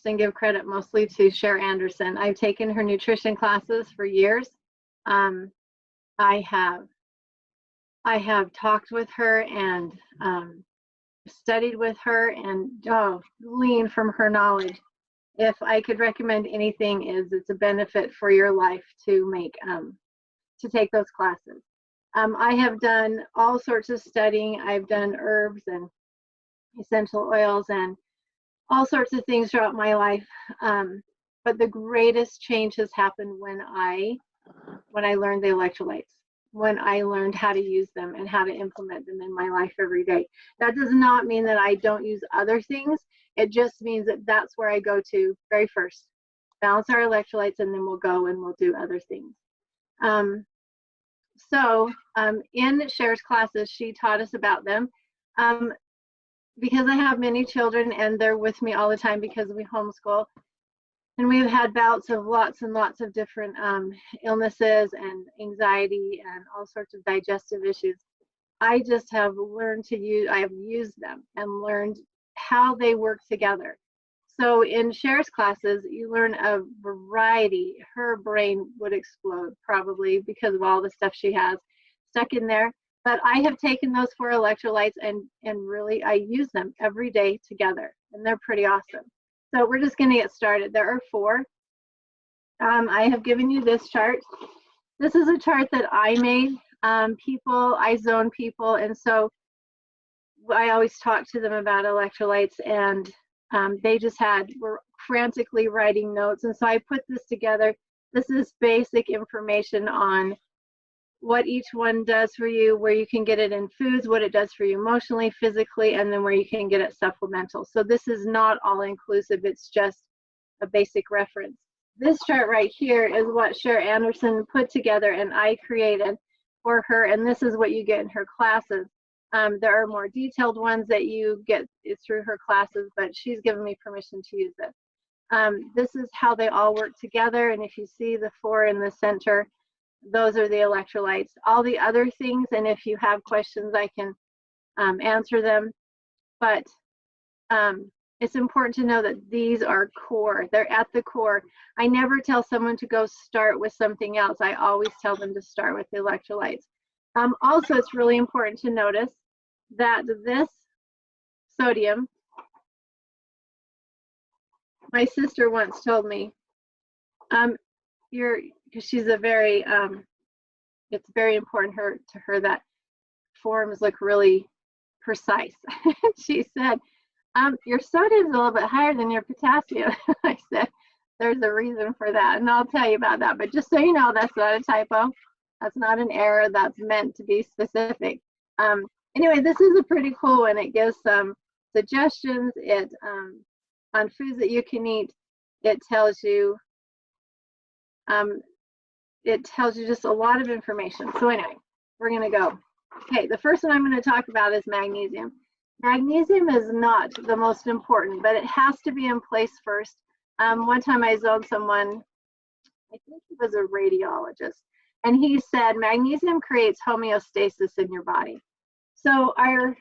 and give credit mostly to Cher Anderson. I've taken her nutrition classes for years. I have talked with her and studied with her and gleaned from her knowledge. If I could recommend anything, it's a benefit for your life to take those classes. I have done all sorts of studying. I've done herbs and essential oils and all sorts of things throughout my life. But the greatest change has happened when I learned the electrolytes, when I learned how to use them and how to implement them in my life every day. That does not mean that I don't use other things. It just means that that's where I go to very first. Balance our electrolytes, and then we'll go and we'll do other things. In Cher's classes, she taught us about them. Because I have many children and they're with me all the time because we homeschool, and we've had bouts of lots and lots of different illnesses and anxiety and all sorts of digestive issues. I just have learned I have used them and learned how they work together. So in Cher's classes, you learn a variety. Her brain would explode probably because of all the stuff she has stuck in there. But I have taken those 4 electrolytes and really I use them every day together, and they're pretty awesome. So we're just going to get started. There are 4. I have given you this chart. This is a chart that I made. I zone people, and so I always talk to them about electrolytes, and they just were frantically writing notes, and so I put this together. This is basic information on what each one does for you, where you can get it in foods, what it does for you emotionally, physically, and then where you can get it supplemental. So this is not all inclusive, it's just a basic reference. This chart right here is what Cher Anderson put together and I created for her, and this is what you get in her classes. There are more detailed ones that you get through her classes, but she's given me permission to use this. This is how they all work together, and if you see the 4 in the center, those are the electrolytes. All the other things, and if you have questions, I can answer them. But it's important to know that these are core. They're at the core. I never tell someone to go start with something else. I always tell them to start with the electrolytes. Also, it's really important to notice that this sodium, my sister once told me, because she's a very, it's very important to her that forms look really precise. She said, your sodium is a little bit higher than your potassium. I said, there's a reason for that, and I'll tell you about that. But just so you know, that's not a typo. That's not an error. That's meant to be specific. Anyway, this is a pretty cool one. It gives some suggestions. On foods that you can eat. It tells you just a lot of information. So anyway, we're going to go. Okay, the first one I'm going to talk about is magnesium. Magnesium is not the most important, but it has to be in place first. One time I zoned someone, I think he was a radiologist, and he said magnesium creates homeostasis in your body. So our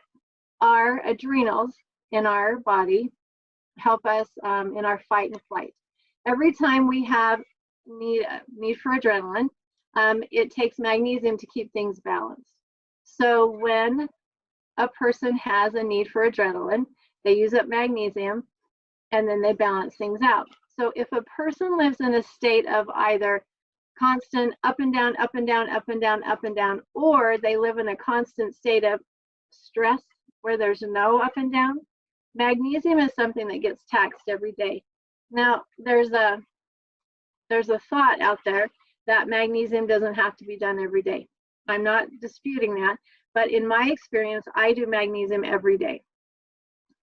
adrenals in our body help us in our fight and flight. Every time we have need for adrenaline, it takes magnesium to keep things balanced. So when a person has a need for adrenaline, they use up magnesium and then they balance things out. So if a person lives in a state of either constant up and down, up and down, up and down, up and down, or they live in a constant state of stress where there's no up and down, magnesium is something that gets taxed every day. Now, there's a thought out there that magnesium doesn't have to be done every day. I'm not disputing that, but in my experience, I do magnesium every day.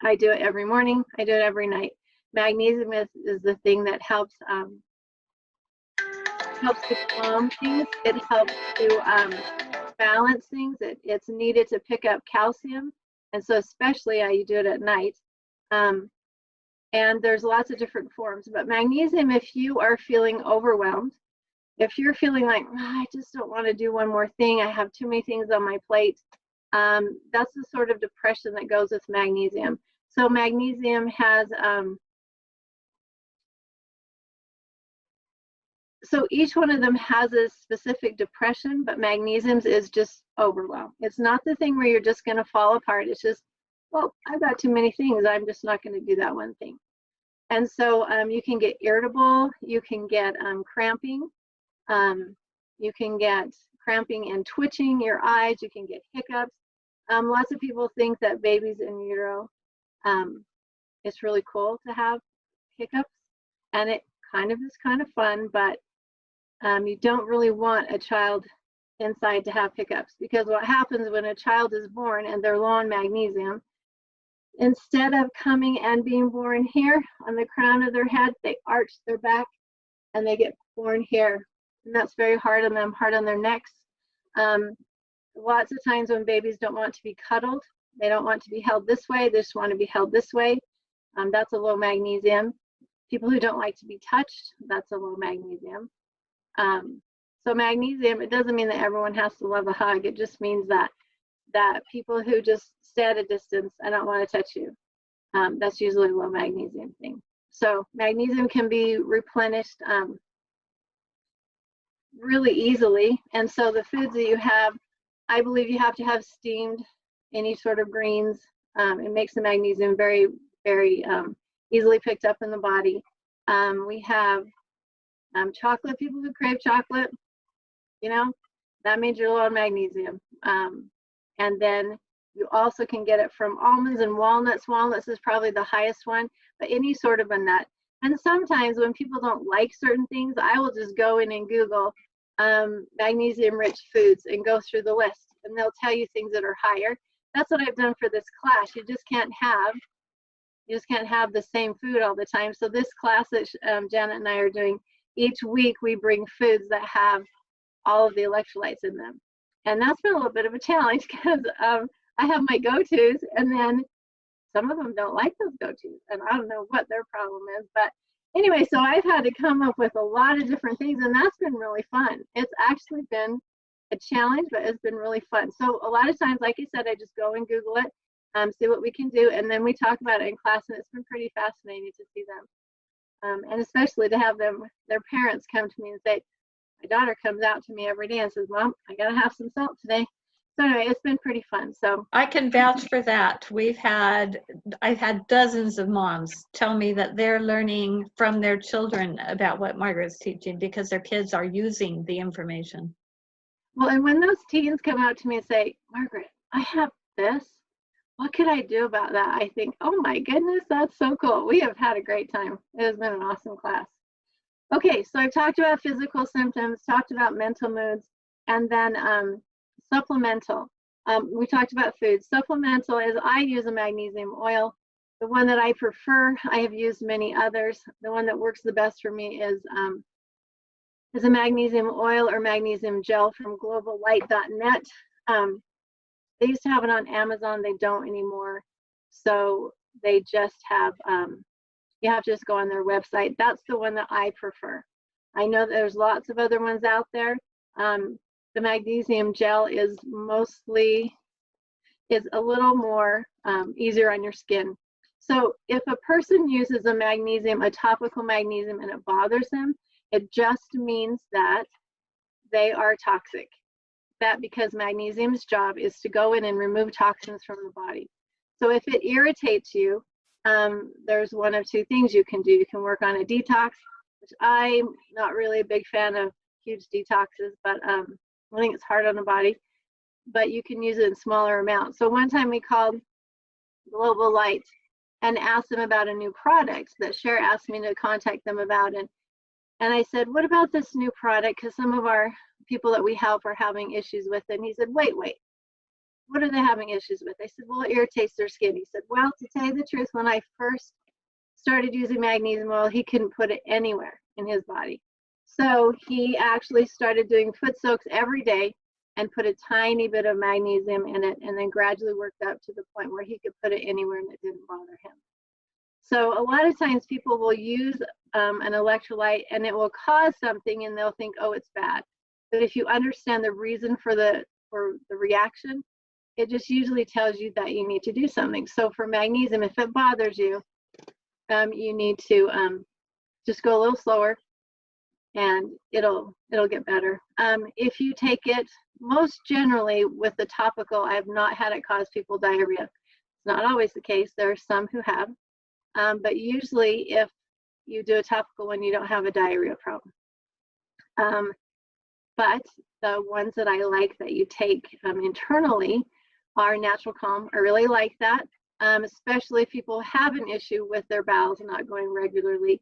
I do it every morning, I do it every night. Magnesium is the thing that helps to calm things. It helps to balance things. It's needed to pick up calcium, and so especially you do it at night. And there's lots of different forms, but magnesium, if you are feeling overwhelmed, if you're feeling like, I just don't want to do one more thing, I have too many things on my plate, that's the sort of depression that goes with magnesium. So magnesium has so each one of them has a specific depression, but magnesium's is just overwhelm. It's not the thing where you're just going to fall apart. It's just, well, I've got too many things. I'm just not going to do that one thing. And so you can get irritable. You can get cramping. You can get cramping and twitching your eyes. You can get hiccups. Lots of people think that babies in utero, it's really cool to have hiccups, and it kind of is kind of fun, but you don't really want a child inside to have hiccups, because what happens when a child is born and they're low on magnesium, instead of coming and being born here on the crown of their head, they arch their back and they get born here. And that's very hard on them, hard on their necks. Lots of times when babies don't want to be cuddled, they don't want to be held this way, they just want to be held this way. That's a low magnesium. People who don't like to be touched, that's a low magnesium. So magnesium, it doesn't mean that everyone has to love a hug. It just means that people who just stay at a distance, I don't want to touch you, that's usually a low magnesium thing. So magnesium can be replenished really easily. And so the foods that you have, I believe you have to have steamed, any sort of greens. It makes the magnesium very, very easily picked up in the body. We have chocolate, people who crave chocolate, you know, that means you're low on magnesium. And then you also can get it from almonds and walnuts. Walnuts is probably the highest one, but any sort of a nut. And sometimes when people don't like certain things, I will just go in and Google magnesium-rich foods and go through the list, and they'll tell you things that are higher. That's what I've done for this class. You just can't have the same food all the time. So this class that Janet and I are doing, each week we bring foods that have all of the electrolytes in them. And that's been a little bit of a challenge, because I have my go-tos, and then some of them don't like those go-tos, and I don't know what their problem is. But anyway, so I've had to come up with a lot of different things, and that's been really fun. It's actually been a challenge, but it's been really fun. So a lot of times, like you said, I just go and Google it, see what we can do, and then we talk about it in class, and it's been pretty fascinating to see them. And especially to have their parents come to me and say, my daughter comes out to me every day and says, Mom, I gotta have some salt today. So anyway, it's been pretty fun. So I can vouch for that. I've had dozens of moms tell me that they're learning from their children about what Margaret's teaching, because their kids are using the information. Well, and when those teens come out to me and say, Margaret, I have this, what could I do about that? I think, oh my goodness, that's so cool. We have had a great time. It has been an awesome class. Okay, so I've talked about physical symptoms, talked about mental moods, and then supplemental. We talked about food. Supplemental is, I use a magnesium oil. The one that I prefer, I have used many others. The one that works the best for me is a magnesium oil or magnesium gel from globallight.net. They used to have it on Amazon. They don't anymore. So they just have, you have to just go on their website. That's the one that I prefer. I know there's lots of other ones out there. The magnesium gel is a little more easier on your skin. So if a person uses a topical magnesium, and it bothers them, it just means that they are toxic. That because magnesium's job is to go in and remove toxins from the body. So if it irritates you, there's one of two things you can do. You can work on a detox, which I'm not really a big fan of huge detoxes, but I think it's hard on the body. But you can use it in smaller amounts. So one time we called Global Light and asked them about a new product that Cher asked me to contact them about. And I said, what about this new product? Because some of our people that we help are having issues with it. And he said, wait, what are they having issues with? I said, well, it irritates their skin. He said, well, to tell you the truth, when I first started using magnesium oil, he couldn't put it anywhere in his body. So he actually started doing foot soaks every day and put a tiny bit of magnesium in it, and then gradually worked up to the point where he could put it anywhere and it didn't bother him. So a lot of times people will use an electrolyte and it will cause something and they'll think, oh, it's bad. But if you understand the reason for the reaction, it just usually tells you that you need to do something. So for magnesium, if it bothers you, you need to just go a little slower. and it'll get better. If you take it, most generally with the topical, I have not had it cause people diarrhea. It's not always the case. There are some who have, but usually if you do a topical one, you don't have a diarrhea problem. But the ones that I like that you take internally are Natural Calm. I really like that, especially if people have an issue with their bowels not going regularly.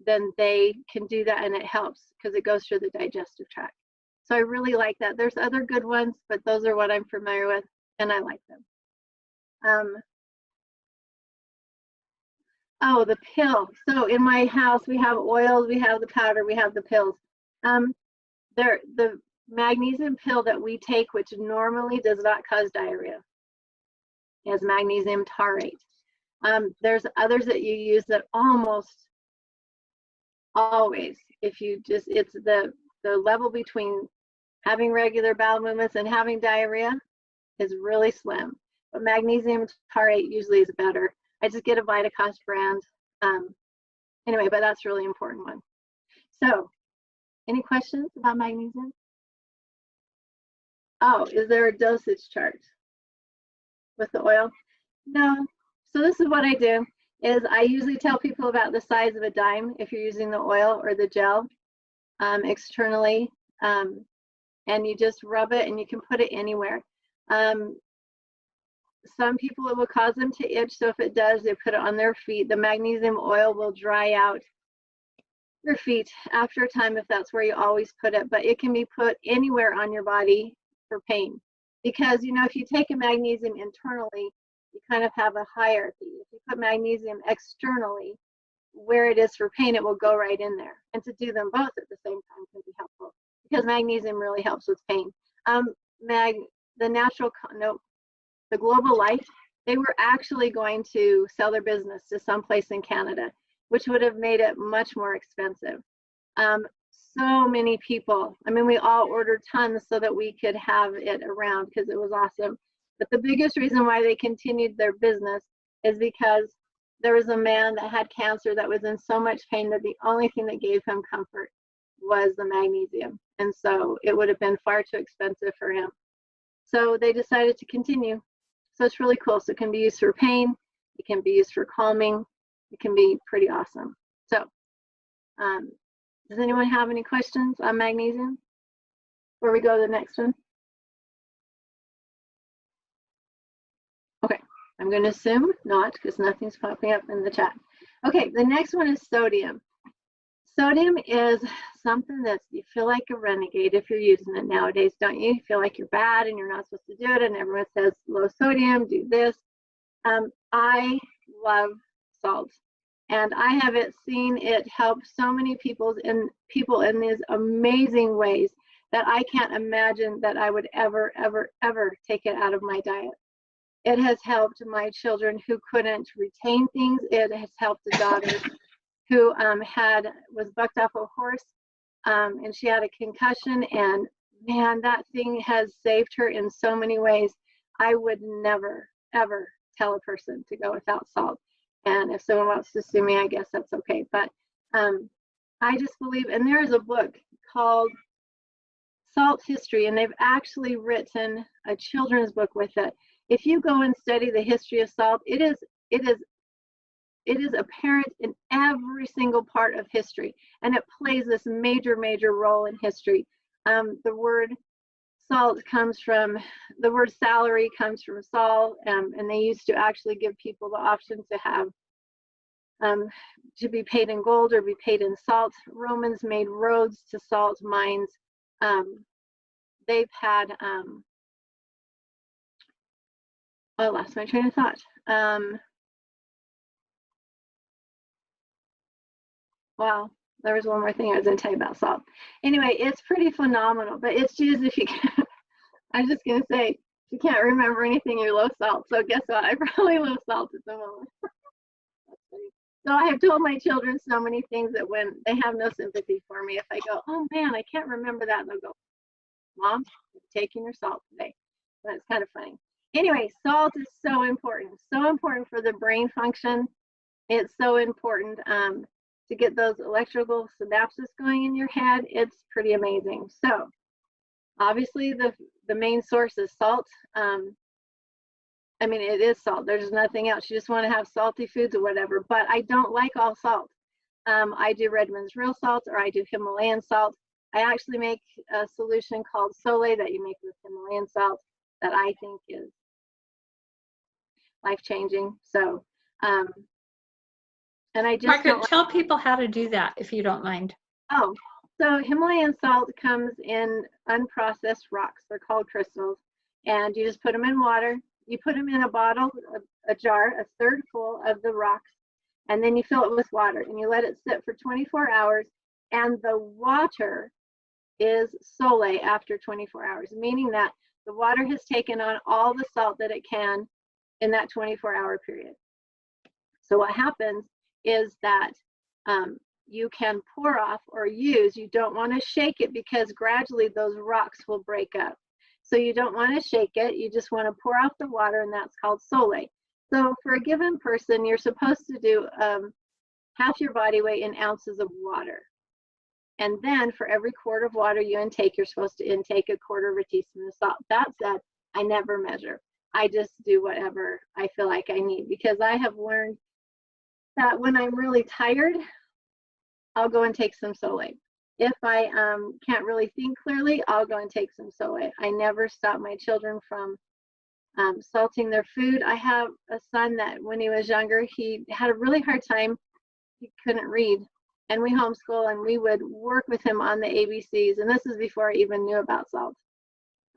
Then they can do that, and it helps because it goes through the digestive tract. So I really like that. There's other good ones, but those are what I'm familiar with, and I like them. Oh, the pill. So in my house, we have oils, we have the powder, we have the pills. The magnesium pill that we take, which normally does not cause diarrhea, is magnesium taurate. There's others that you use that almost always, if you just, it's the level between having regular bowel movements and having diarrhea is really slim. But magnesium taurate usually is better. I just get a Vitacost brand. Anyway, but that's a really important one. So, any questions about magnesium? Oh, is there a dosage chart with the oil? No. So this is what I do, is I usually tell people about the size of a dime if you're using the oil or the gel externally, and you just rub it and you can put it anywhere. Some people, it will cause them to itch, so if it does, they put it on their feet. The magnesium oil will dry out your feet after a time if that's where you always put it, but it can be put anywhere on your body for pain. Because, you know, if you take a magnesium internally, you kind of have a hierarchy. If you put magnesium externally, where it is for pain, it will go right in there. And to do them both at the same time can be helpful, because magnesium really helps with pain. The Global Life, they were actually going to sell their business to someplace in Canada, which would have made it much more expensive. So many people, I mean, we all ordered tons so that we could have it around because it was awesome. But the biggest reason why they continued their business is because there was a man that had cancer that was in so much pain that the only thing that gave him comfort was the magnesium. And so it would have been far too expensive for him. So they decided to continue. So it's really cool. So it can be used for pain. It can be used for calming. It can be pretty awesome. So does anyone have any questions on magnesium before we go to the next one? Okay, I'm going to assume not, because nothing's popping up in the chat. Okay, the next one is sodium. Sodium is something that you feel like a renegade if you're using it nowadays, don't you? You feel like you're bad and you're not supposed to do it, and everyone says low sodium, do this. I love salt, and I have seen it help so many people in these amazing ways that I can't imagine that I would ever, ever, ever take it out of my diet. It has helped my children who couldn't retain things. It has helped a daughter who was bucked off a horse, and she had a concussion, and man, that thing has saved her in so many ways. I would never, ever tell a person to go without salt. And if someone wants to sue me, I guess that's okay. But I just believe, and there is a book called Salt History, and they've actually written a children's book with it. If you go and study the history of salt, it is apparent in every single part of history, and it plays this major, major role in history. The word salt comes from, the word salary comes from Saul, and they used to actually give people the option to have, to be paid in gold or be paid in salt. Romans made roads to salt mines. They've had, I lost my train of thought. Wow, there was one more thing I was going to tell you about salt. Anyway, it's pretty phenomenal, but it's just, if you can, I'm just going to say, if you can't remember anything, you're low salt. So guess what? I'm probably low salt at the moment. So I have told my children so many things that when they have no sympathy for me, if I go, oh man, I can't remember that, they'll go, Mom, you're taking your salt today. And it's kind of funny. Anyway, salt is so important for the brain function. It's so important to get those electrical synapses going in your head. It's pretty amazing. So obviously the main source is salt. I mean, it is salt. There's nothing else. You just want to have salty foods or whatever, but I don't like all salt. I do Redmond's real salt, or I do Himalayan salt. I actually make a solution called Sole that you make with Himalayan salt that I think is life-changing. So, and I just Margaret, tell people how to do that, if you don't mind. Oh, so Himalayan salt comes in unprocessed rocks. They're called crystals. And you just put them in water. You put them in a bottle, a jar, a third full of the rocks, and then you fill it with water and you let it sit for 24 hours. And the water is Sole after 24 hours, meaning that the water has taken on all the salt that it can in that 24-hour period. So what happens is that you can pour off or use. You don't want to shake it because gradually those rocks will break up. So you don't want to shake it. You just want to pour off the water, and that's called Sole. So for a given person, you're supposed to do half your body weight in ounces of water. And then for every quart of water you intake, you're supposed to intake a quarter of a teaspoon of salt. That said, I never measure. I just do whatever I feel like I need, because I have learned that when I'm really tired, I'll go and take some Sole. If I can't really think clearly, I'll go and take some Sole. I never stop my children from salting their food. I have a son that when he was younger, he had a really hard time. He couldn't read. And we homeschool, and we would work with him on the ABCs. And this is before I even knew about salt.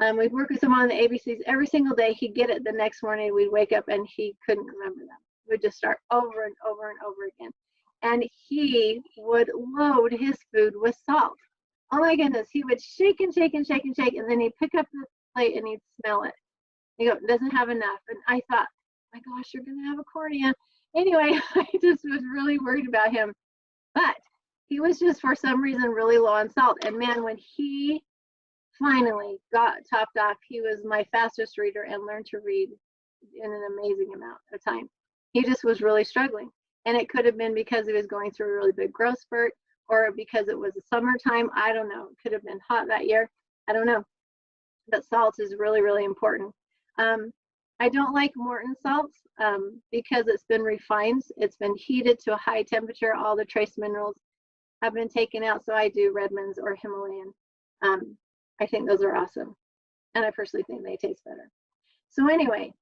We'd work with him on the ABCs every single day. He'd get it the next morning. We'd wake up and he couldn't remember them. We'd just start over and over and over again. And he would load his food with salt. Oh my goodness, he would shake and shake and shake and shake, and then he'd pick up the plate and he'd smell it. He'd go, doesn't have enough. And I thought, my gosh, you're gonna have a accordion. Anyway, I just was really worried about him. But he was just, for some reason, really low on salt. And man, when he finally got topped off, he was my fastest reader and learned to read in an amazing amount of time. He just was really struggling. And it could have been because he was going through a really big growth spurt, or because it was the summertime. I don't know. It could have been hot that year. I don't know. But salt is really, really important. I don't like Morton salts because it's been refined. It's been heated to a high temperature. All the trace minerals have been taken out. So I do Redmond's or Himalayan. I think those are awesome. And I personally think they taste better. So anyway,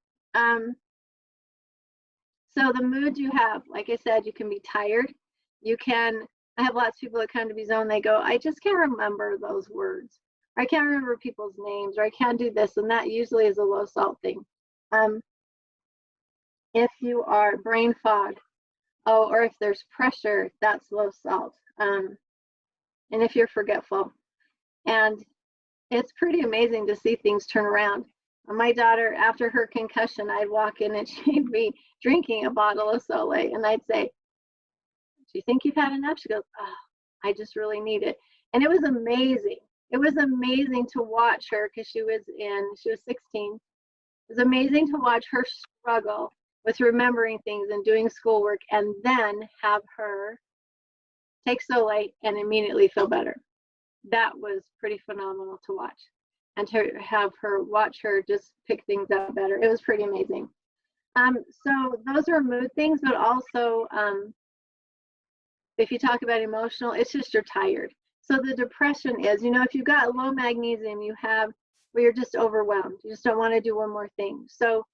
so the moods you have, like I said, you can be tired. You can, I have lots of people that come to me zone, they go, I just can't remember those words. Or I can't remember people's names, or I can't do this. And that usually is a low salt thing. If you are brain fog, or if there's pressure, that's low salt. And if you're forgetful. And it's pretty amazing to see things turn around. My daughter, after her concussion, I'd walk in and she'd be drinking a bottle of Sole, and I'd say, do you think you've had enough? She goes, oh, I just really need it. And it was amazing. It was amazing to watch her, because she was 16. It was amazing to watch her struggle with remembering things and doing schoolwork, and then have her take Sole and immediately feel better. That was pretty phenomenal to watch. And to have her watch her just pick things up better. It was pretty amazing. So those are mood things, but also if you talk about emotional, it's just you're tired. So the depression is, you know, if you've got low magnesium, you have, where you're just overwhelmed. You just don't want to do one more thing. So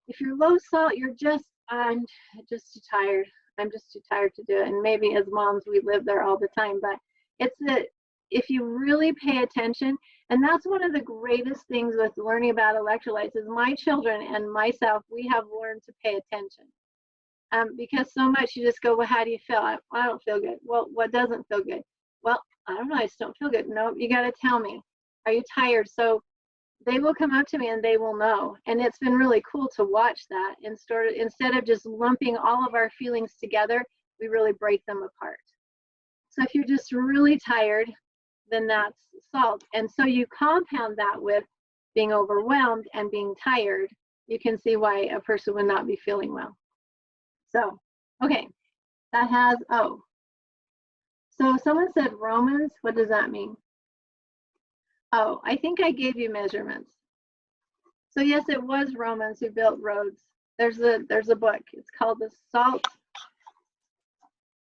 if you're low salt, you're just, I'm just too tired. I'm just too tired to do it. And maybe as moms, we live there all the time, but it's that if you really pay attention, and that's one of the greatest things with learning about electrolytes, is my children and myself, we have learned to pay attention. Because so much you just go, well, how do you feel? I don't feel good. Well, what doesn't feel good? Well, I don't know, I just don't feel good. No, you got to tell me. Are you tired? So they will come up to me and they will know. And it's been really cool to watch that. And instead of just lumping all of our feelings together, we really break them apart. So if you're just really tired, then that's salt. And so you compound that with being overwhelmed and being tired, you can see why a person would not be feeling well. So, okay, that has, So someone said Romans, what does that mean? Oh, I think I gave you measurements. So yes, it was Romans who built roads. There's a book. It's called The Salt.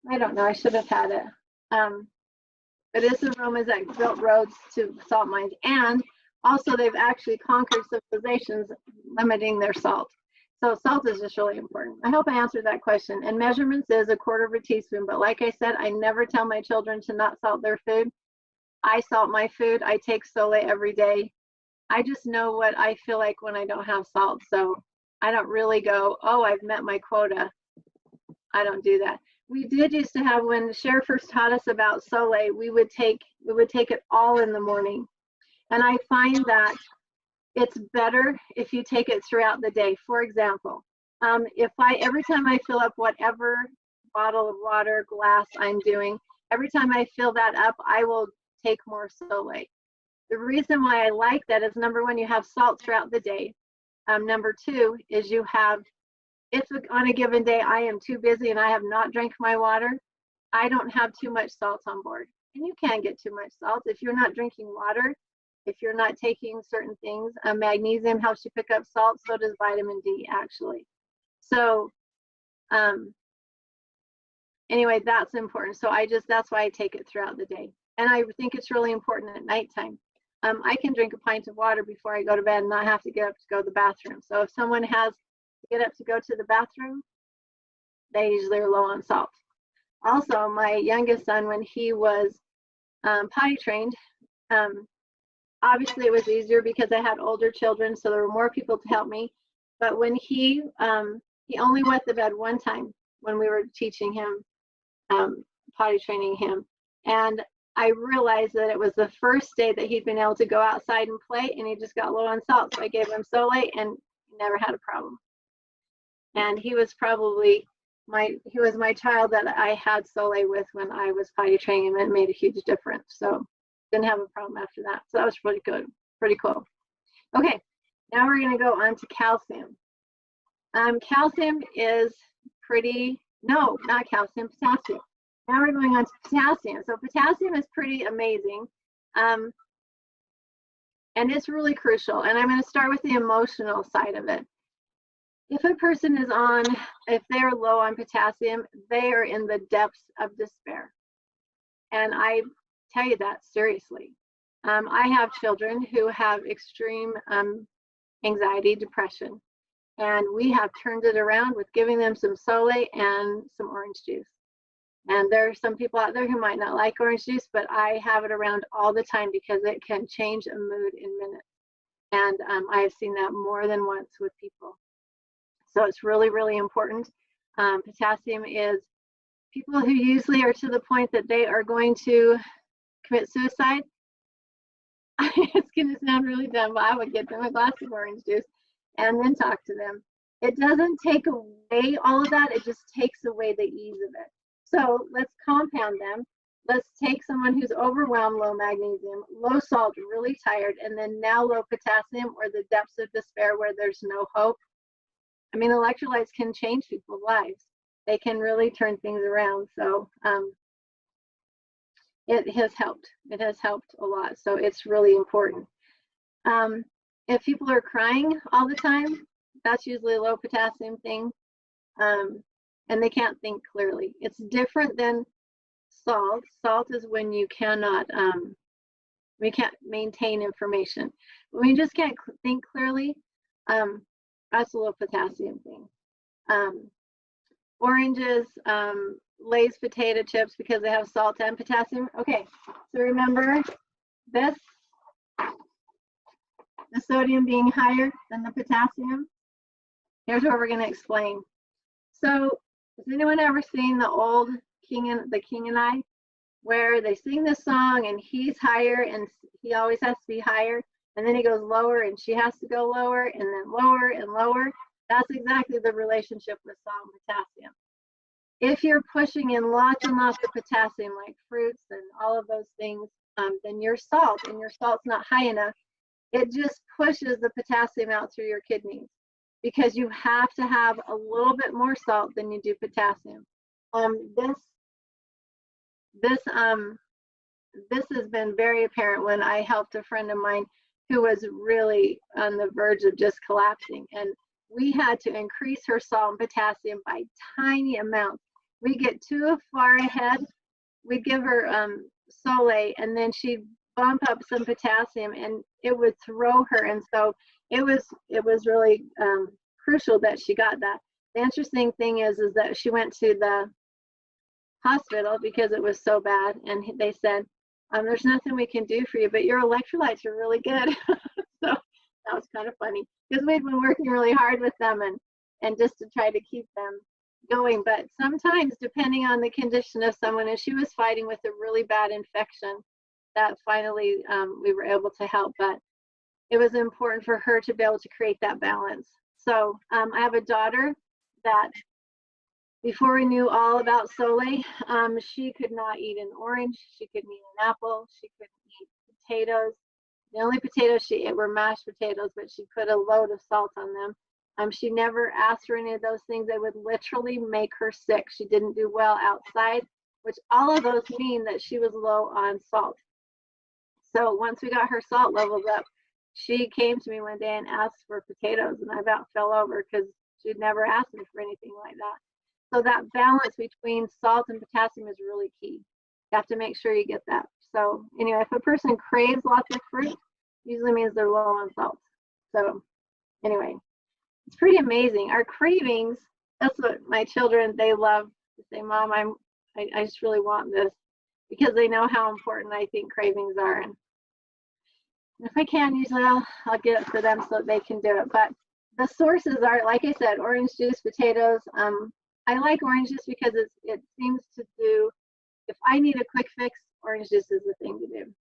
I don't know. I should have had it. But it's the Romans that built roads to salt mines, and also they've actually conquered civilizations limiting their salt. So salt is just really important. I hope I answered that question. And measurements is 1/4 of a teaspoon. But like I said, I never tell my children to not salt their food. I salt my food. I take Sole every day. I just know what I feel like when I don't have salt. So I don't really go, oh, I've met my quota. I don't do that. We did used to have, when Cher first taught us about Sole, we would take it all in the morning. And I find that it's better if you take it throughout the day. For example, every time I fill up whatever bottle of water, glass I'm doing, every time I fill that up, I will take more Sole. The reason why I like that is, number one, you have salt throughout the day. Number two is you have, if on a given day I am too busy and I have not drank my water, I don't have too much salt on board. And you can get too much salt if you're not drinking water, if you're not taking certain things. Magnesium helps you pick up salt, so does vitamin D, actually. So anyway, that's important. So that's why I take it throughout the day. And I think it's really important at nighttime. I can drink a pint of water before I go to bed and not have to get up to go to the bathroom. So if someone has to get up to go to the bathroom, they usually are low on salt. Also, my youngest son, when he was potty trained, obviously it was easier because I had older children, so there were more people to help me. But when he only wet the bed one time when we were teaching him, potty training him. And I realized that it was the first day that he'd been able to go outside and play, and he just got low on salt. So I gave him Sole, and he never had a problem. And he was probably he was my child that I had Sole with when I was potty training him, and it made a huge difference. So didn't have a problem after that. So that was pretty good, pretty cool. Okay, now we're going to go on to calcium. Calcium is no, not calcium, potassium. Now we're going on to potassium. So potassium is pretty amazing. And it's really crucial. And I'm going to start with the emotional side of it. If a person if they're low on potassium, they are in the depths of despair. And I tell you that seriously. I have children who have extreme anxiety, depression, and we have turned it around with giving them some Sole and some orange juice. And there are some people out there who might not like orange juice, but I have it around all the time because it can change a mood in minutes. And I have seen that more than once with people. So it's really, really important. Potassium is, people who usually are to the point that they are going to commit suicide. It's going to sound really dumb, but I would get them a glass of orange juice and then talk to them. It doesn't take away all of that. It just takes away the ease of it. So let's compound them. Let's take someone who's overwhelmed, low magnesium, low salt, really tired, and then now low potassium, or the depths of despair where there's no hope. I mean, electrolytes can change people's lives. They can really turn things around. So it has helped. It has helped a lot. So it's really important. If people are crying all the time, that's usually a low potassium thing. And they can't think clearly. It's different than salt. Salt is when you cannot, we can't maintain information. When you just can't think clearly, that's a low potassium thing. Oranges, Lay's potato chips, because they have salt and potassium. Okay, so remember this, the sodium being higher than the potassium. Here's what we're going to explain. So has anyone ever seen the old King and I, where they sing this song and he's higher and he always has to be higher, and then he goes lower and she has to go lower, and then lower and lower? That's exactly the relationship with salt and potassium. If you're pushing in lots and lots of potassium, like fruits and all of those things, then your salt's not high enough. It just pushes the potassium out through your kidneys, because you have to have a little bit more salt than you do potassium. This this has been very apparent when I helped a friend of mine who was really on the verge of just collapsing. And we had to increase her salt and potassium by tiny amounts. We get too far ahead, we'd give her Soleil, and then she'd bump up some potassium and it would throw her. And so it was really crucial that she got that. The interesting thing is that she went to the hospital because it was so bad, and they said, there's nothing we can do for you, but your electrolytes are really good. So that was kind of funny because we'd been working really hard with them and just to try to keep them going. But sometimes, depending on the condition of someone, and she was fighting with a really bad infection, that finally we were able to help. But it was important for her to be able to create that balance. So I have a daughter that before we knew all about Soleil, she could not eat an orange, she couldn't eat an apple, she couldn't eat potatoes. The only potatoes she ate were mashed potatoes, but she put a load of salt on them. She never asked for any of those things. They would literally make her sick. She didn't do well outside, which all of those mean that she was low on salt. So once we got her salt levels up, she came to me one day and asked for potatoes, and I about fell over because she'd never asked me for anything like that. So that balance between salt and potassium is really key. You have to make sure you get that. So anyway, if a person craves lots of fruit, usually means they're low on salt. So anyway, it's pretty amazing. Our cravings, that's what my children, they love to say, Mom, I just really want this, because they know how important I think cravings are. And if I can, usually I'll get it for them so that they can do it. But the sources are, like I said, orange juice, potatoes. I like orange juice because it seems to do, if I need a quick fix, orange juice is the thing to do.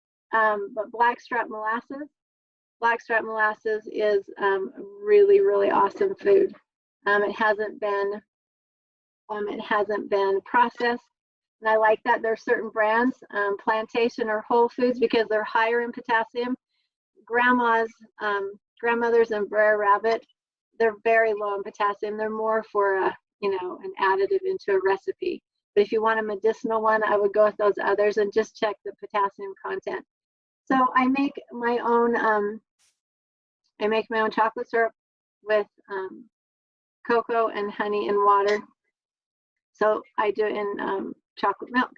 But blackstrap molasses is really, really awesome food. It hasn't been processed, and I like that. There are certain brands, Plantation or Whole Foods, because they're higher in potassium. Grandmothers and Brer Rabbit, they're very low in potassium. They're more for an additive into a recipe. But if you want a medicinal one, I would go with those others and just check the potassium content. So I make my own chocolate syrup with cocoa and honey and water. So I do it in chocolate milk,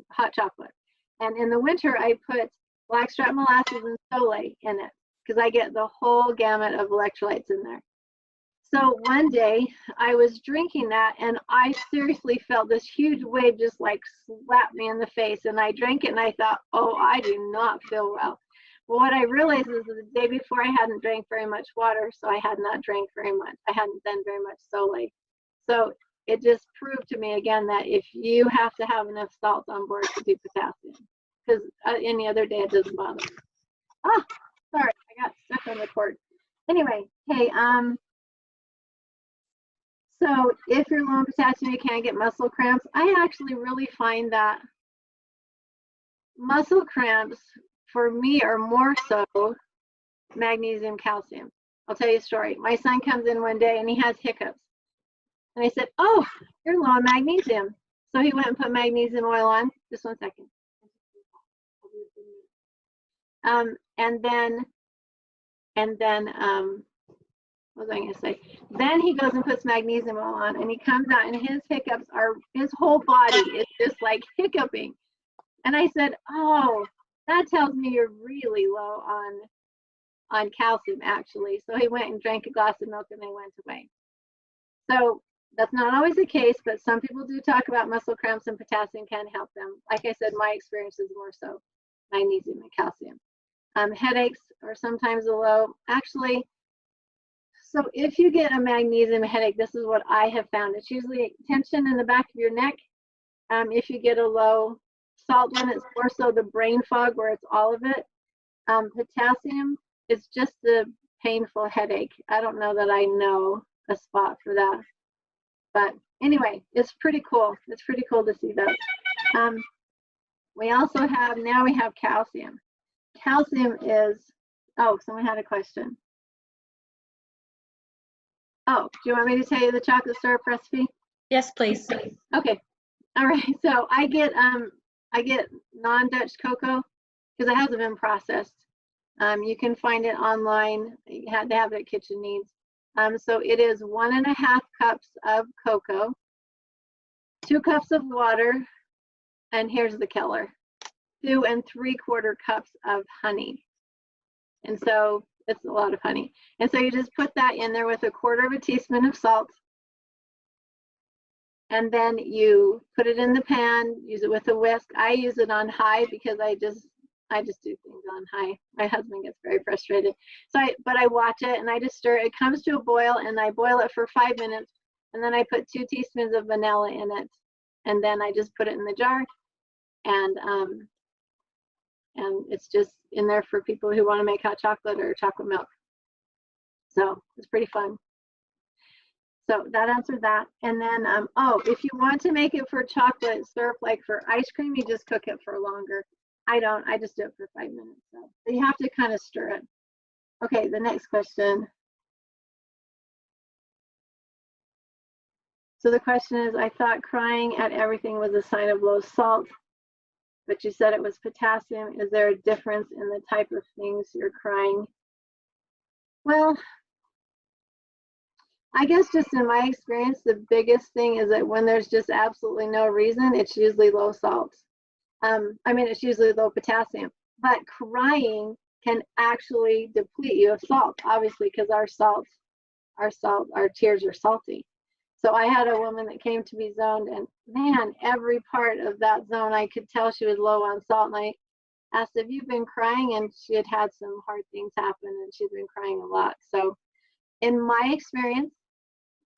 hot chocolate. And in the winter, I put blackstrap molasses and Soleil in it because I get the whole gamut of electrolytes in there. So one day I was drinking that and I seriously felt this huge wave just like slap me in the face, and I drank it and I thought, oh, I do not feel well. Well, what I realized is that the day before I hadn't drank very much water, so I had not drank very much. I hadn't done very much Soleil. So it just proved to me again that if you have to have enough salt on board to do potassium, because any other day it doesn't bother me. Ah, sorry, I got stuck on the cord. Anyway, hey, so if you're low in potassium, you can't get muscle cramps. I actually really find that muscle cramps for me are more so magnesium, calcium. I'll tell you a story. My son comes in one day and he has hiccups. And I said, oh, you're low on magnesium. So he went and put magnesium oil on. Just one second. And then what was I going to say? Then he goes and puts magnesium oil on, and he comes out, and his hiccups are, his whole body is just like hiccuping. And I said, oh, that tells me you're really low on calcium, actually. So he went and drank a glass of milk, and they went away. So that's not always the case, but some people do talk about muscle cramps, and potassium can help them. Like I said, my experience is more so magnesium and calcium. Headaches are sometimes a low. Actually, so if you get a magnesium headache, this is what I have found. It's usually tension in the back of your neck. If you get a low salt one, it's more so the brain fog where it's all of it. Potassium is just the painful headache. I don't know that I know a spot for that. But anyway, it's pretty cool. It's pretty cool to see that. We also have, now we have calcium. Calcium is, oh, someone had a question. Oh, do you want me to tell you the chocolate syrup recipe? Yes, please. Okay. All right. So I get I get non-Dutch cocoa because it hasn't been processed. You can find it online. They have it at Kitchen Needs. So it is 1.5 cups of cocoa, 2 cups of water, and here's the killer, 2 3/4 cups of honey. And so it's a lot of honey. And so you just put that in there with 1/4 teaspoon of salt. And then you put it in the pan, use it with a whisk. I use it on high because I just do things on high. My husband gets very frustrated. But I watch it and I just stir it. It comes to a boil and I boil it for 5 minutes. And then I put 2 teaspoons of vanilla in it. And then I just put it in the jar. And it's just in there for people who want to make hot chocolate or chocolate milk. So it's pretty fun. So that answered that. And then, if you want to make it for chocolate syrup, like for ice cream, you just cook it for longer. I don't, I just do it for 5 minutes. So you have to kind of stir it. Okay, the next question. So the question is, I thought crying at everything was a sign of low salt, but you said it was potassium. Is there a difference in the type of things you're crying? Well, I guess just in my experience, the biggest thing is that when there's just absolutely no reason, it's usually low salt. It's usually low potassium. But crying can actually deplete you of salt, obviously, because our tears are salty. So I had a woman that came to be zoned, and man, every part of that zone, I could tell she was low on salt. And I asked if you've been crying, and she had had some hard things happen, and she'd been crying a lot. So in my experience,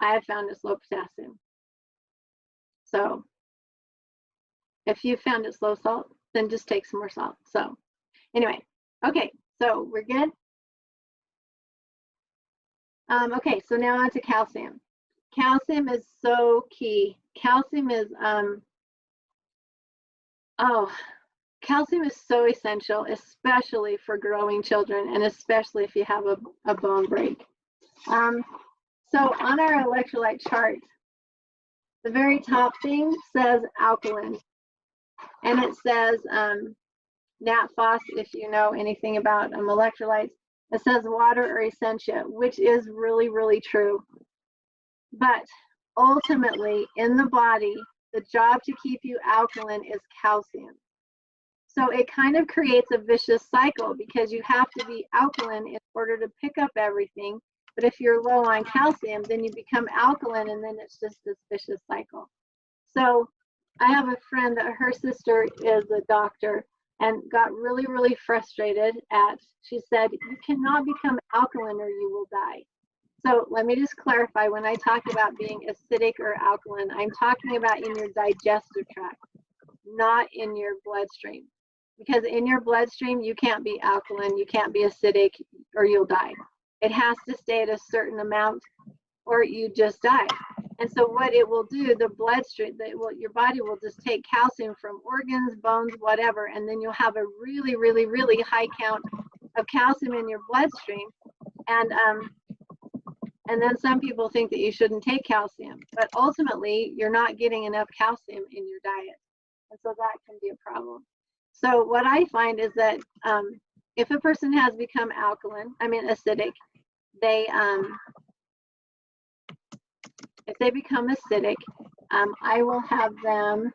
I have found it's low potassium. So if you found it's low salt, then just take some more salt. So anyway, okay, so we're good. Okay, so now on to calcium. Calcium is so key. Calcium is calcium is so essential, especially for growing children, and especially if you have a bone break. So on our electrolyte chart, the very top thing says alkaline, and it says nat phos, if you know anything about electrolytes. It says water or essentia, which is really, really true. But ultimately, in the body, the job to keep you alkaline is calcium. So it kind of creates a vicious cycle because you have to be alkaline in order to pick up everything. But if you're low on calcium, then you become alkaline, and then it's just this vicious cycle. So I have a friend that her sister is a doctor and got really, really frustrated she said, you cannot become alkaline or you will die. So let me just clarify, when I talk about being acidic or alkaline, I'm talking about in your digestive tract, not in your bloodstream. Because in your bloodstream, you can't be alkaline, you can't be acidic, or you'll die. It has to stay at a certain amount or you just die. And so what it will do, the bloodstream, your body will just take calcium from organs, bones, whatever, and then you'll have a really, really, really high count of calcium in your bloodstream. And then some people think that you shouldn't take calcium, but ultimately you're not getting enough calcium in your diet. And so that can be a problem. So what I find is that if a person has become acidic, if they become acidic, I will have them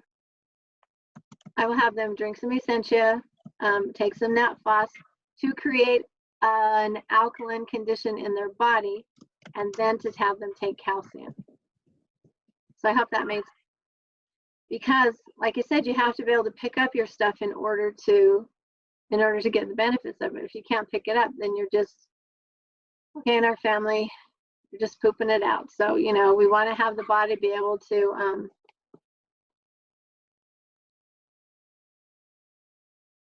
drink some essentia, take some nat phos to create an alkaline condition in their body, and then to have them take calcium. So I hope that makes sense. Because like I said, you have to be able to pick up your stuff in order to get the benefits of it. If you can't pick it up, then you're just, okay, in our family, you're just pooping it out. So, we want to have the body be able to,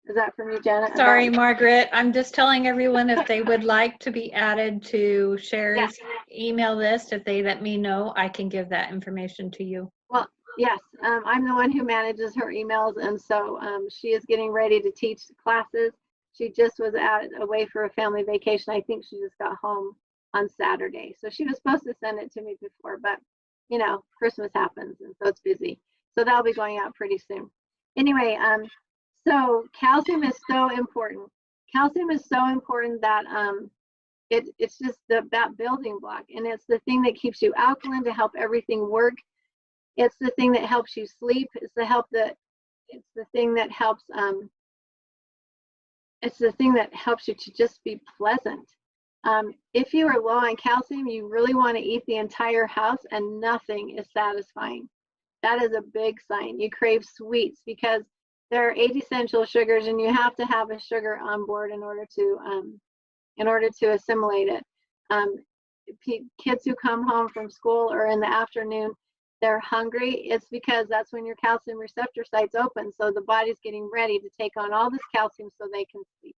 is that from you, Janet? Sorry, Margaret. I'm just telling everyone if they would like to be added to Sherry's email list, if they let me know, I can give that information to you. Well, yes, I'm the one who manages her emails, and so she is getting ready to teach classes. She just was away for a family vacation. I think she just got home on Saturday. So she was supposed to send it to me before, but Christmas happens, and so it's busy. So that'll be going out pretty soon. Anyway, so calcium is so important. Calcium is so important that it's just that building block, and it's the thing that keeps you alkaline to help everything work. It's the thing that helps you sleep. It's the thing that helps you to just be pleasant. If you are low on calcium, you really want to eat the entire house and nothing is satisfying. That is a big sign. You crave sweets because there are 8 essential sugars and you have to have a sugar on board in order to assimilate it. Kids who come home from school or in the afternoon, they're hungry. It's because that's when your calcium receptor sites open. So the body's getting ready to take on all this calcium so they can sleep.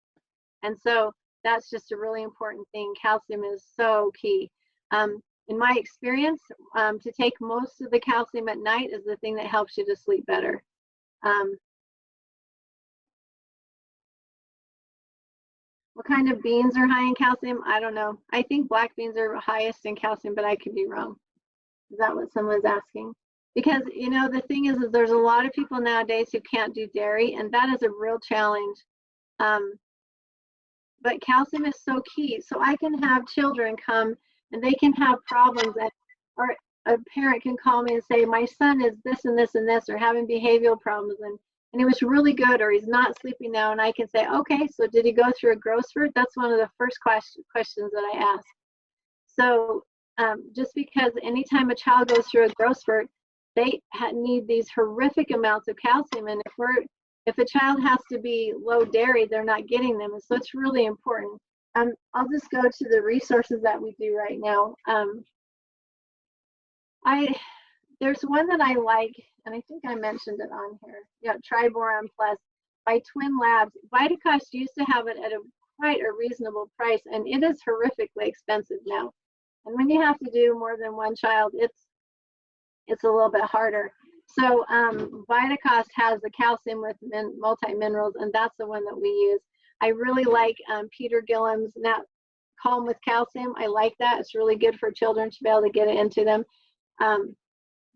And so that's just a really important thing. Calcium is so key. In my experience, to take most of the calcium at night is the thing that helps you to sleep better. What kind of beans are high in calcium? I don't know. I think black beans are highest in calcium, but I could be wrong. Is that what someone's asking? Because, you know, the thing is there's a lot of people nowadays who can't do dairy, and that is a real challenge. But calcium is so key. So I can have children come and they can have problems, or a parent can call me and say, my son is this and this and this, or having behavioral problems, and it was really good, or he's not sleeping now. And I can say, okay, so did he go through a growth spurt? That's one of the first questions that I ask. So just because anytime a child goes through a growth spurt, they need these horrific amounts of calcium. And if a child has to be low dairy, they're not getting them. And so it's really important. I'll just go to the resources that we do right now. There's one that I like, and I think I mentioned it on here. Yeah, Triboron Plus by Twin Labs. Vitacost used to have it at quite a reasonable price, and it is horrifically expensive now. And when you have to do more than one child, it's a little bit harder. So Vitacost has the calcium with multi-minerals, and that's the one that we use. I really like Peter Gillam's Calm with Calcium. I like that. It's really good for children to be able to get it into them.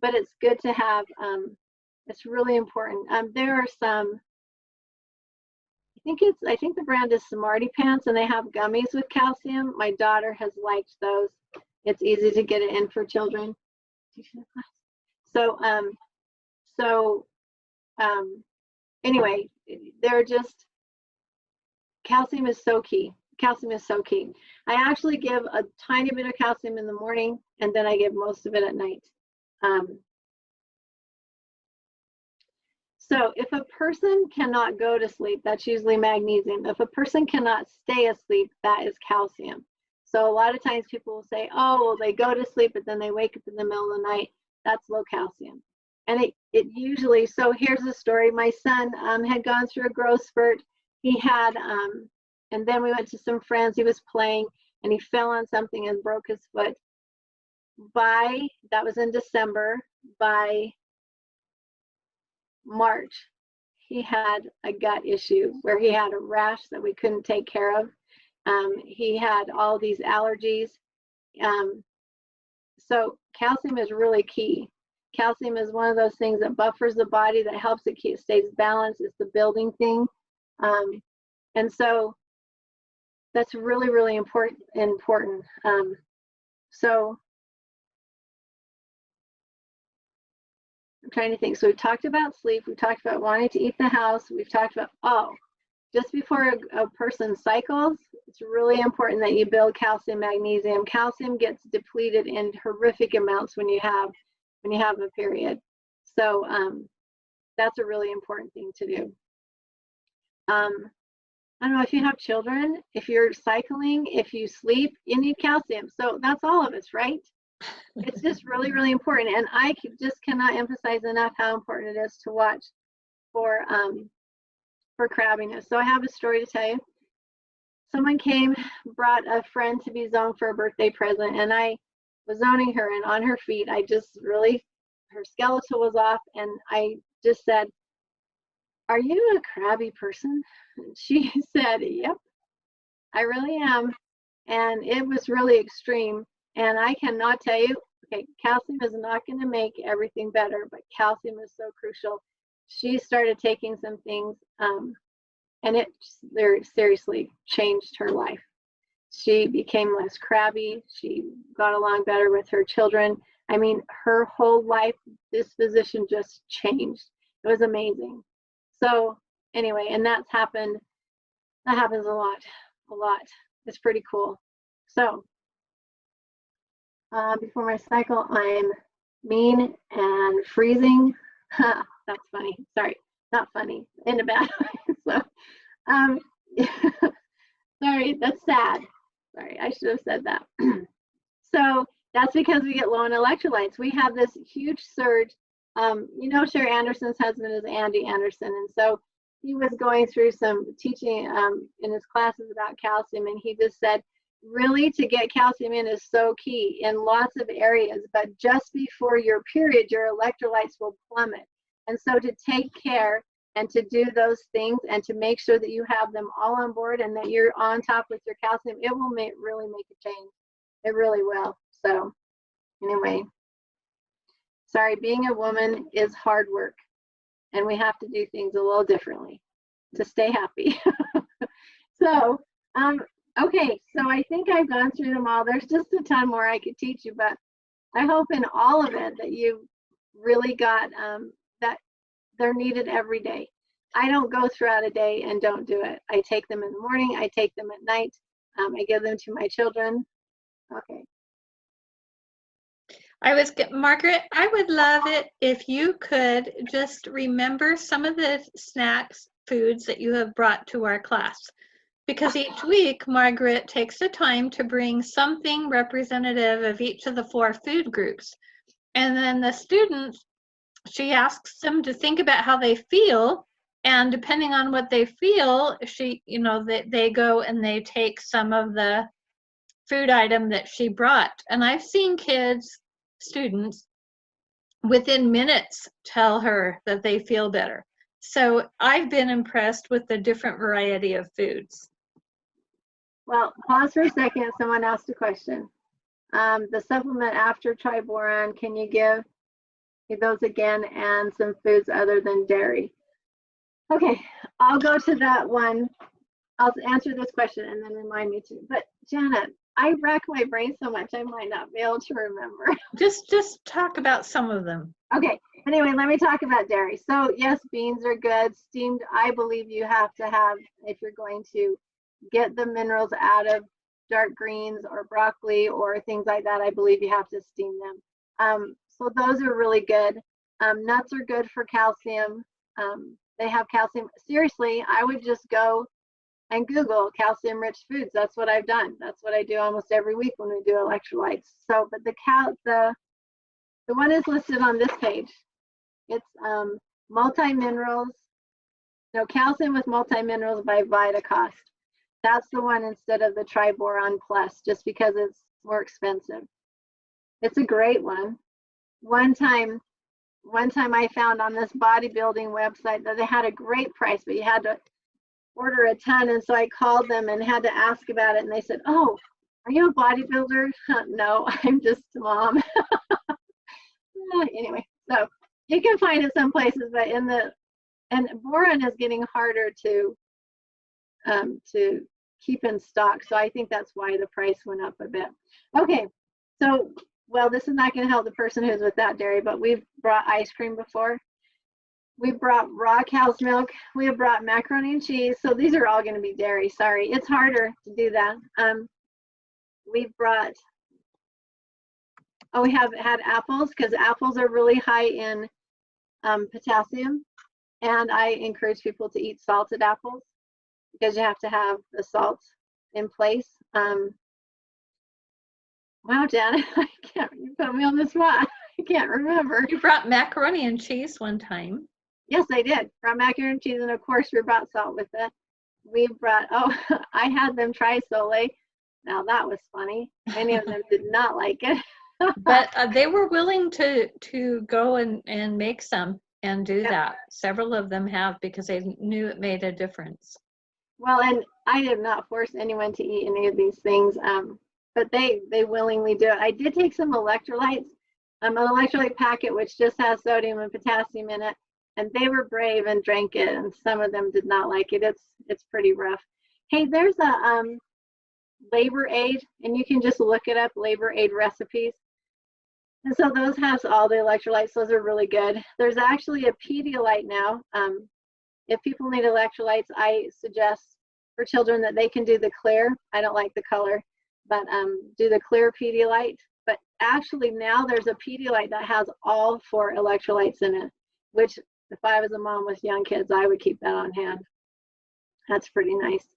But it's good to have, it's really important. There are some, I think the brand is Smarty Pants, and they have gummies with calcium. My daughter has liked those. It's easy to get it in for children. So, anyway, they're just, calcium is so key. Calcium is so key. I actually give a tiny bit of calcium in the morning, and then I give most of it at night. So if a person cannot go to sleep, that's usually magnesium. If a person cannot stay asleep, that is calcium. So a lot of times people will say, oh, well, they go to sleep, but then they wake up in the middle of the night. That's low calcium. And it usually, so here's the story. My son had gone through a growth spurt. He had, and then we went to some friends. He was playing, and he fell on something and broke his foot. That was in December. By March, he had a gut issue where he had a rash that we couldn't take care of. He had all these allergies. So calcium is really key. Calcium is one of those things that buffers the body, that helps it stays balanced. It's the building thing. And so that's really, really important. So I'm trying to think. So we've talked about sleep. We've talked about wanting to eat the house. We've talked about, just before a person cycles, it's really important that you build calcium, magnesium. Calcium gets depleted in horrific amounts when you have a period. So that's a really important thing to do. I don't know if you have children, if you're cycling, if you sleep, you need calcium. So that's all of us, right? It's just really, really important. And I just cannot emphasize enough how important it is to watch for crabbiness. So I have a story to tell you. Someone came, brought a friend to be zoned for a birthday present, and I was zoning her, and on her feet, her skeletal was off, and I just said, "Are you a crabby person?" And she said, "Yep, I really am." And it was really extreme. And I cannot tell you, okay, calcium is not going to make everything better, but calcium is so crucial. she started taking some things, and it very seriously changed her life. She became less crabby. She got along better with her children. I mean, her whole life disposition just changed. It was amazing. So anyway, and that's happened. That happens a lot. It's pretty cool. So before my cycle, I'm mean and freezing. That's funny. Sorry, not funny in a bad way. So, sorry, that's sad. Sorry, I should have said that. So that's because we get low in electrolytes. We have this huge surge. You know, Sherry Anderson's husband is Andy Anderson, and so he was going through some teaching in his classes about calcium, and he just said, really, to get calcium in is so key in lots of areas, but just before your period, your electrolytes will plummet. And so to take care and to do those things and to make sure that you have them all on board and that you're on top with your calcium, it will really make a change. It really will. So anyway, sorry, being a woman is hard work, and we have to do things a little differently to stay happy. So, okay, so I think I've gone through them all. There's just a ton more I could teach you, but I hope in all of it that you really got that they're needed every day. I don't go throughout a day and don't do it. I take them in the morning, I take them at night, I give them to my children. Okay. Margaret, I would love it if you could just remember some of the snacks, foods that you have brought to our class. Because each week, Margaret takes the time to bring something representative of each of the 4 food groups. And then the students, she asks them to think about how they feel. And depending on what they feel, they go and they take some of the food item that she brought. And I've seen students, within minutes tell her that they feel better. So I've been impressed with the different variety of foods. Well, pause for a second. Someone asked a question. The supplement after Triboron, can you give those again and some foods other than dairy? Okay, I'll go to that one. I'll answer this question and then remind me to. But Janet, I rack my brain so much I might not be able to remember. Just talk about some of them. Okay, anyway, let me talk about dairy. So yes, beans are good. Steamed, I believe you have to have, if you're going to get the minerals out of dark greens or broccoli or things like that, I believe you have to steam them. So those are really good. Nuts are good for calcium. They have calcium. Seriously, I would just go and Google calcium rich foods. That's what I've done. That's what I do almost every week when we do electrolytes. So, but the one is listed on this page. It's multi-minerals, no, calcium with multi-minerals by VitaCost. That's the one instead of the Triboron Plus, just because it's more expensive. It's a great one. One time I found on this bodybuilding website that they had a great price, but you had to order a ton. And so I called them and had to ask about it. And they said, oh, are you a bodybuilder? No, I'm just a mom. Anyway, so you can find it some places, but and boron is getting harder to keep in stock. So I think that's why the price went up a bit. Okay, so, well, this is not going to help the person who's without dairy, but we've brought ice cream before. We brought raw cow's milk. We have brought macaroni and cheese. So these are all going to be dairy. Sorry, it's harder to do that. We've brought, we have had apples because apples are really high in potassium. And I encourage people to eat salted apples because you have to have the salt in place. Wow, Janet, you put me on the spot. I can't remember. You brought macaroni and cheese one time. Yes, I did. Brought macaroni and cheese, and of course we brought salt with it. We brought, I had them try Sole. Now that was funny. Many of them did not like it. But they were willing to go and make some and do that. Several of them have because they knew it made a difference. Well, and I did not force anyone to eat any of these things, but they willingly do it. I did take some electrolytes, an electrolyte packet which just has sodium and potassium in it, And they were brave and drank it, and some of them did not like it. It's pretty rough. Hey, there's a Labor Aid, and you can just look it up, Labor Aid recipes. And so those has all the electrolytes. Those are really good. There's actually a Pedialyte now. If people need electrolytes, I suggest for children that they can do the clear. I don't like the color, but do the clear Pedialyte. But actually now there's a Pedialyte that has all 4 electrolytes in it, which if I was a mom with young kids, I would keep that on hand. That's pretty nice.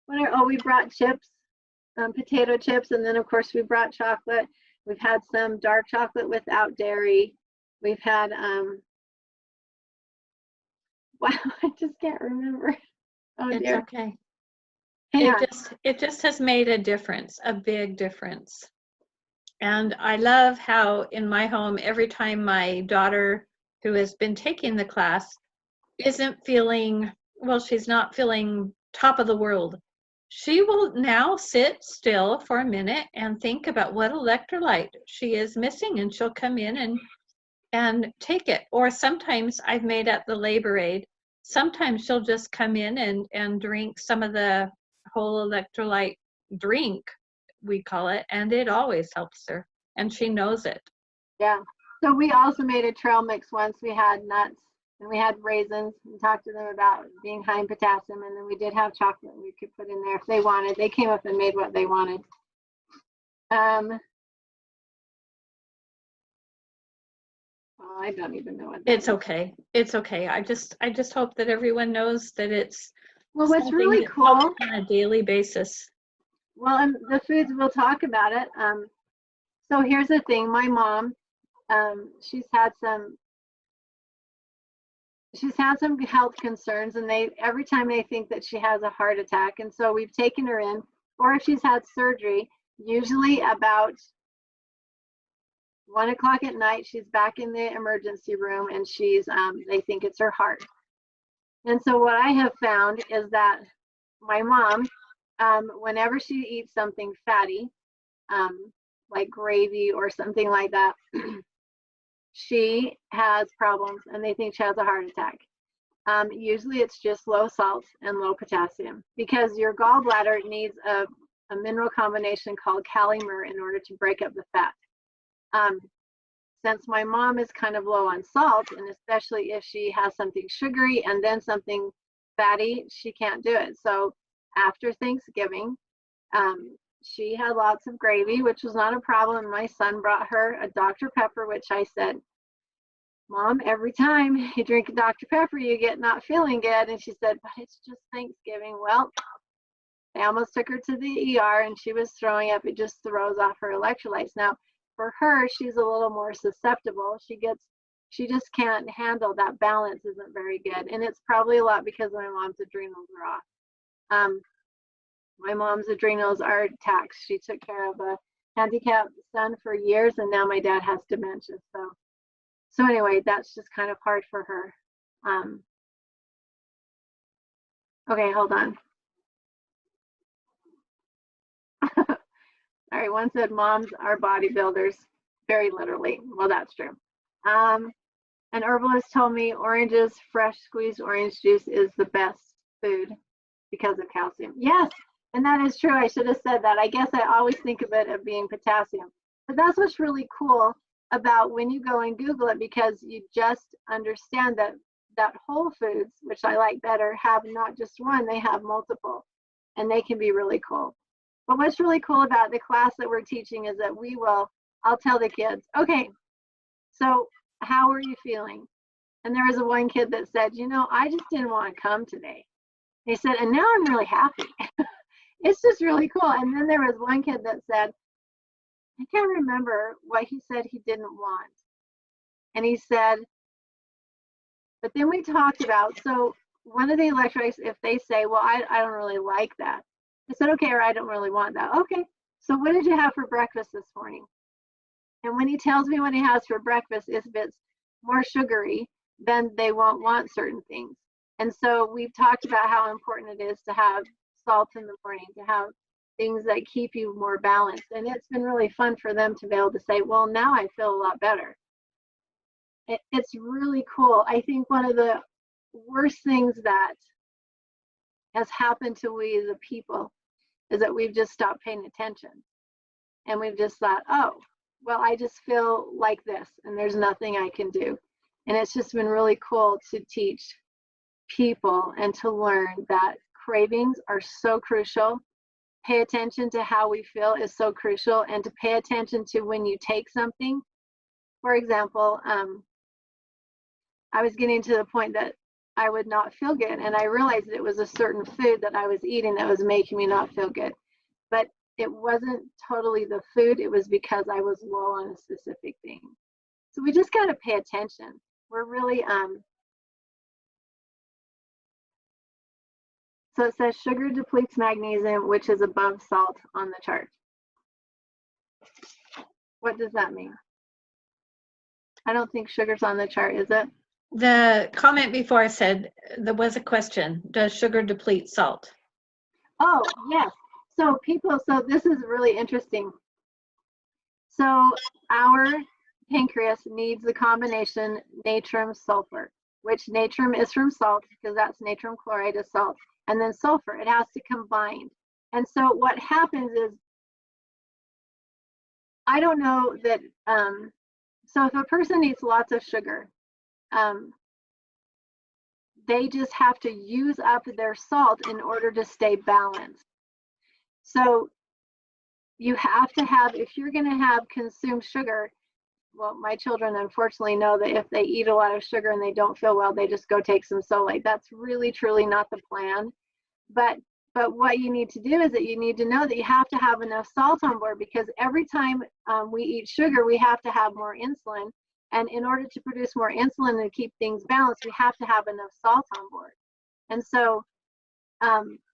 We brought chips, potato chips, and then of course we brought chocolate. We've had some dark chocolate without dairy. We've had, wow, I just can't remember. Oh It's dear. okay. Yeah. It just has made a difference, a big difference. And I love how in my home, every time my daughter, who has been taking the class, isn't feeling, well, she's not feeling top of the world, she will now sit still for a minute and think about what electrolyte she is missing, and she'll come in and take it. Or sometimes I've made up the Labor Aid. Sometimes she'll just come in and drink some of the whole electrolyte drink, we call it, and it always helps her, and she knows it. Yeah. So we also made a trail mix once. We had nuts and we had raisins and talked to them about being high in potassium, and then we did have chocolate we could put in there if they wanted. They came up and made what they wanted. Oh, I don't even know what that It's is. okay. It's okay. I just hope that everyone knows that it's Well, what's something really that cool helps on a daily basis. Well, and the foods, we'll talk about it. So here's the thing, my mom, she's had some health concerns, and every time they think that she has a heart attack, and so we've taken her in, or if she's had surgery, usually about 1 o'clock at night, she's back in the emergency room, and they think it's her heart. And so what I have found is that my mom, whenever she eats something fatty, like gravy or something like that, she has problems, and they think she has a heart attack. Usually it's just low salt and low potassium, because your gallbladder needs a mineral combination called Calimur in order to break up the fat. Since my mom is kind of low on salt, and especially if she has something sugary and then something fatty, she can't do it. So after Thanksgiving, she had lots of gravy, which was not a problem. My son brought her a Dr. Pepper, which I said, Mom, every time you drink a Dr. Pepper, you get not feeling good. And she said, but it's just Thanksgiving. Well, they almost took her to the ER, and she was throwing up. It just throws off her electrolytes. Now, for her, she's a little more susceptible. She just can't handle that. Balance isn't very good. And it's probably a lot because my mom's adrenals are off. My mom's adrenals are taxed. She took care of a handicapped son for years, and now my dad has dementia. So anyway, that's just kind of hard for her. Okay, hold on. Sorry, one said moms are bodybuilders, very literally. Well, that's true. An herbalist told me oranges, fresh squeezed orange juice is the best food because of calcium. Yes, and that is true. I should have said that. I guess I always think of it as being potassium. But that's what's really cool about when you go and Google it, because you just understand that Whole Foods, which I like better, have not just one, they have multiple, and they can be really cool. But what's really cool about the class that we're teaching is that I'll tell the kids, okay, so how are you feeling? And there was one kid that said, I just didn't want to come today. He said, and now I'm really happy. It's just really cool. And then there was one kid that said, I can't remember what he said he didn't want. And he said, but then we talked about, so one of the electrolytes, if they say, well, I don't really like that. I said, okay, or I don't really want that. Okay, so what did you have for breakfast this morning? And when he tells me what he has for breakfast, if it's more sugary, then they won't want certain things. And so we've talked about how important it is to have salt in the morning, to have things that keep you more balanced. And it's been really fun for them to be able to say, well, now I feel a lot better. it's really cool. I think one of the worst things that has happened to we the people is that we've just stopped paying attention. And we've just thought, oh, well, I just feel like this and there's nothing I can do. And it's just been really cool to teach people and to learn that cravings are so crucial. Pay attention to how we feel is so crucial, and to pay attention to when you take something. For example, I was getting to the point that I would not feel good, and I realized it was a certain food that I was eating that was making me not feel good. But it wasn't totally the food, it was because I was low on a specific thing. So we just got to pay attention. We're really, so it says sugar depletes magnesium, which is above salt on the chart. What does that mean? I don't think sugar's on the chart, is it? The comment before said there was a question. Does sugar deplete salt? Oh, yes. So so this is really interesting. So our pancreas needs the combination natrum sulfur, which natrum is from salt because that's natrum chloride is salt, and then sulfur, it has to combine. And so what happens is, I don't know that, so if a person eats lots of sugar, they just have to use up their salt in order to stay balanced. So you have to have, if you're going to have consumed sugar, well, my children unfortunately know that if they eat a lot of sugar and they don't feel well, they just go take some Solate. That's really, truly not the plan. But what you need to do is that you need to know that you have to have enough salt on board, because every time we eat sugar, we have to have more insulin. And in order to produce more insulin and keep things balanced, we have to have enough salt on board. And so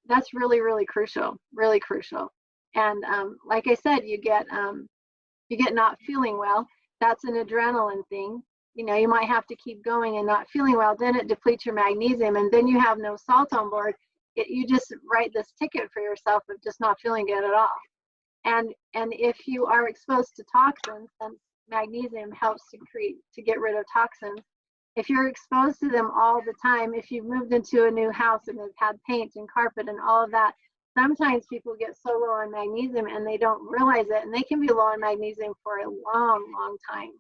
that's really, really crucial, really crucial. And like I said, you get not feeling well. That's an adrenaline thing. You know, you might have to keep going and not feeling well. Then it depletes your magnesium, and then you have no salt on board. You just write this ticket for yourself of just not feeling good at all. And if you are exposed to toxins, then magnesium helps to get rid of toxins. If you're exposed to them all the time, if you've moved into a new house and it's had paint and carpet and all of that, sometimes people get so low on magnesium and they don't realize it, and they can be low on magnesium for a long, long time.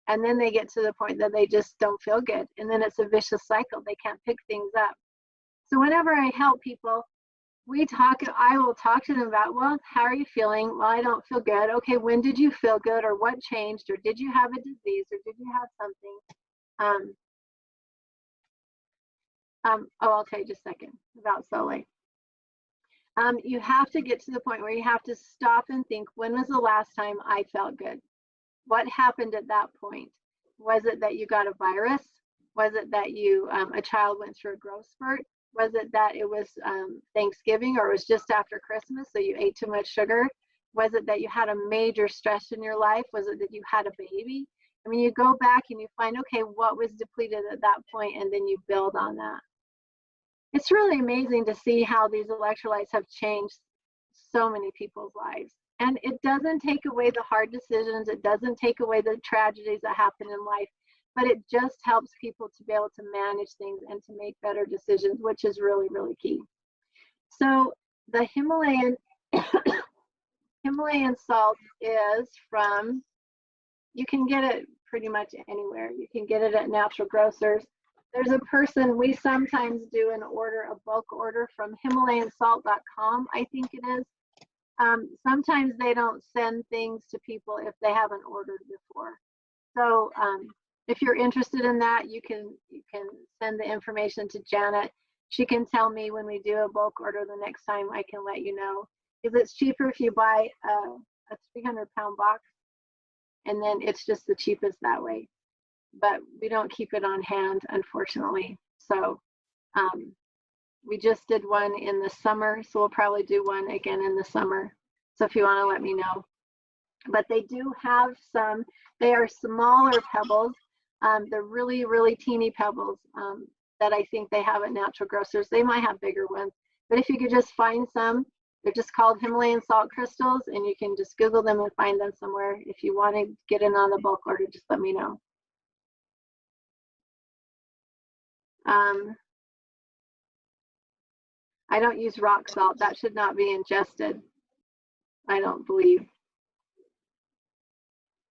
And then they get to the point that they just don't feel good. And then it's a vicious cycle. They can't pick things up. So whenever I help people, I will talk to them about, well, how are you feeling? Well, I don't feel good. Okay, when did you feel good, or what changed, or did you have a disease, or did you have something? I'll tell you just a second about Solate. You have to get to the point where you have to stop and think, when was the last time I felt good? What happened at that point? Was it that you got a virus? Was it that a child went through a growth spurt? Was it that it was Thanksgiving, or it was just after Christmas, so you ate too much sugar? Was it that you had a major stress in your life? Was it that you had a baby? I mean, you go back and you find, okay, what was depleted at that point, and then you build on that. It's really amazing to see how these electrolytes have changed so many people's lives. And it doesn't take away the hard decisions. It doesn't take away the tragedies that happen in life, but it just helps people to be able to manage things and to make better decisions, which is really, really key. So the Himalayan salt is from, you can get it pretty much anywhere. You can get it at natural grocers. There's a person, we sometimes do a bulk order from HimalayanSalt.com, I think it is. Sometimes they don't send things to people if they haven't ordered before. So if you're interested in that, you can send the information to Janet. She can tell me when we do a bulk order the next time. I can let you know, because it's cheaper if you buy a 300-pound box, and then it's just the cheapest that way. But we don't keep it on hand, unfortunately. So we just did one in the summer, so we'll probably do one again in the summer. So if you want to let me know. But they do have some, they are smaller pebbles. They're really, really teeny pebbles that I think they have at natural grocers. They might have bigger ones, but if you could just find some, they're just called Himalayan salt crystals, and you can just Google them and find them somewhere. If you want to get in on the bulk order, just let me know. I don't use rock salt. That should not be ingested, I don't believe.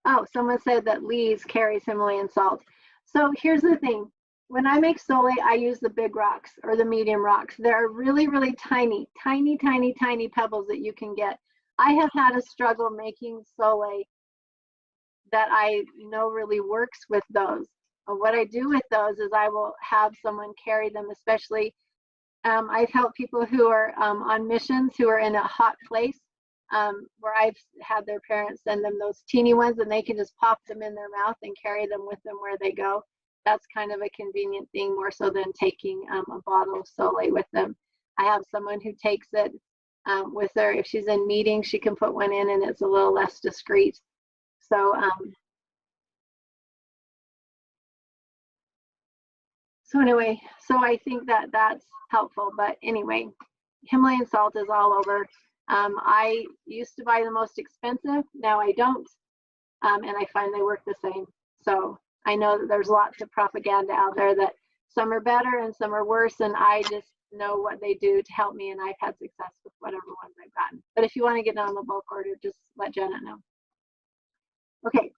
Oh, someone said that Lee's carries Himalayan salt. So here's the thing. When I make sole, I use the big rocks or the medium rocks. They're really, really tiny, tiny, tiny, tiny pebbles that you can get. I have had a struggle making sole that I know really works with those. What I do with those is I will have someone carry them, especially I've helped people who are on missions, who are in a hot place, where I've had their parents send them those teeny ones, and they can just pop them in their mouth and carry them with them where they go. That's kind of a convenient thing, more so than taking a bottle of sole with them. I have someone who takes it with her. If she's in meetings, she can put one in, and it's a little less discreet. So anyway, so I think that that's helpful. But anyway, Himalayan salt is all over. I used to buy the most expensive. Now I don't, and I find they work the same. So I know that there's lots of propaganda out there that some are better and some are worse, and I just know what they do to help me, and I've had success with whatever ones I've gotten. But if you want to get on the bulk order, just let Janet know. Okay,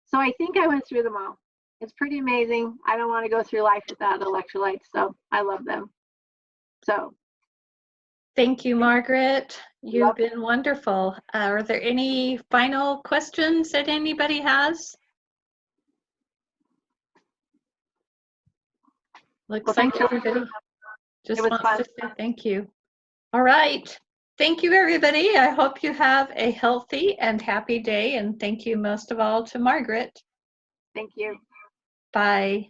so I think I went through them all. It's pretty amazing. I don't want to go through life without electrolytes, so I love them. So. Thank you, Margaret. You've been wonderful. Are there any final questions that anybody has? Looks like everybody just wants to say thank you. All right. Thank you, everybody. I hope you have a healthy and happy day, and thank you most of all to Margaret. Thank you. Bye.